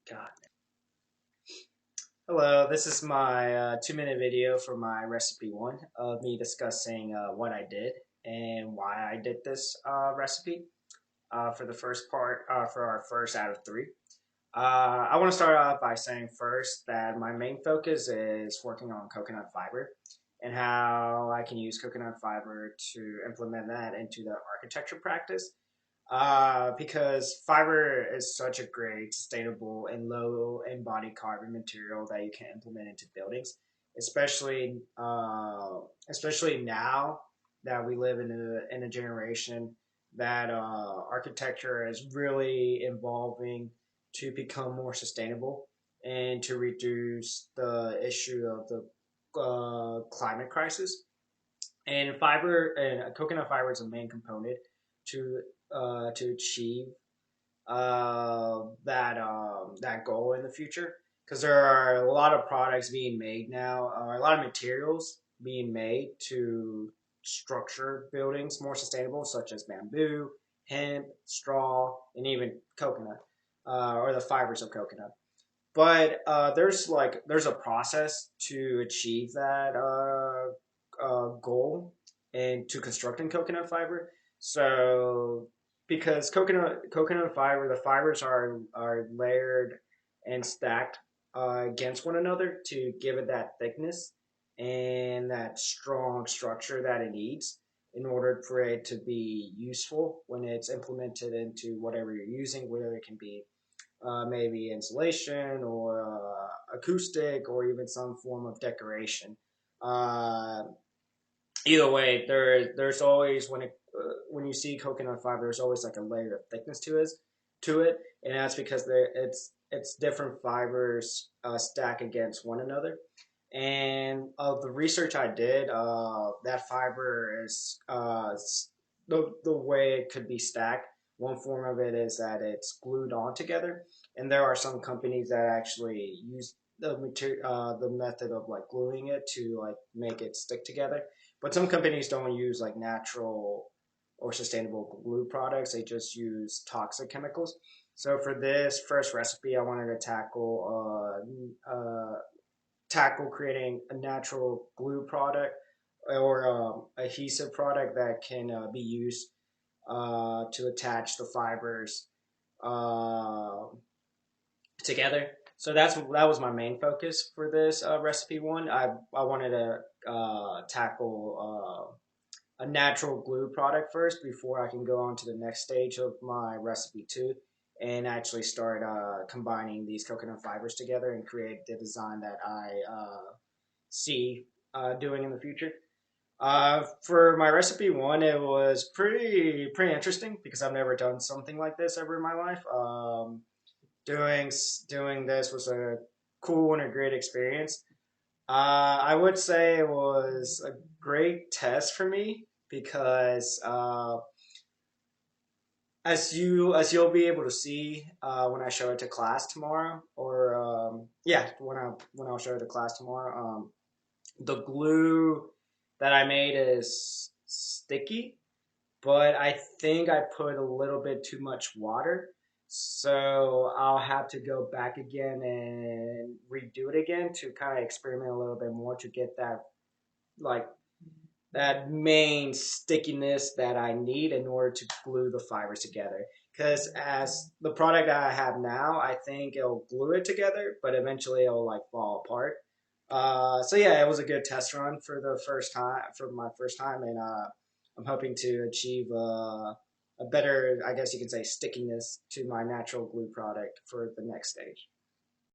God. Hello, this is my 2-minute video for my recipe one of me discussing what I did and why I did this recipe for the first part, for our first out of three. I want to start off by saying first that my main focus is working on coconut fiber and how I can use coconut fiber to implement that into the architecture practice because fiber is such a great, sustainable, and low embodied carbon material that you can implement into buildings, especially especially now that we live in a generation that architecture is really evolving to become more sustainable and to reduce the issue of the climate crisis. And fiber and coconut fiber is a main component to achieve that goal in the future because there are a lot of products being made now, a lot of materials being made to structure buildings more sustainable, such as bamboo, hemp, straw, and even coconut or the fibers of coconut. But there's a process to achieve that goal and to constructing coconut fiber. So because coconut fiber, the fibers are layered and stacked against one another to give it that thickness and that strong structure that it needs in order for it to be useful when it's implemented into whatever you're using, whether it can be maybe insulation or acoustic or even some form of decoration. Uh, Either way, there's always when you see coconut fiber, there's always like a layer of thickness to it, and that's because it's different fibers stack against one another. And of the research I did, that fiber is the way it could be stacked. One form of it is that it's glued on together, and there are some companies that actually use the method of like gluing it to like make it stick together. But some companies don't use like natural or sustainable glue products. They just use toxic chemicals. So for this first recipe, I wanted to tackle creating a natural glue product or adhesive product that can be used to attach the fibers uh, together. So that was my main focus for this recipe one. I wanted to tackle a natural glue product first before I can go on to the next stage of my recipe two and actually start combining these coconut fibers together and create the design that I see doing in the future. For my recipe one, it was pretty interesting because I've never done something like this ever in my life. Doing this was a cool and a great experience. I would say it was a great test for me because as you'll be able to see when I show it to class tomorrow, or yeah, when I'll show it to class tomorrow, the glue that I made is sticky, but I think I put a little bit too much water. So I'll have to go back again and redo it again to kind of experiment a little bit more to get like that main stickiness that I need in order to glue the fibers together. Because as the product I have now, I think it'll glue it together, but eventually it'll like fall apart. So yeah, it was a good test run for the first time for my first time, and I'm hoping to achieve a better, I guess you can say, stickiness to my natural glue product for the next stage.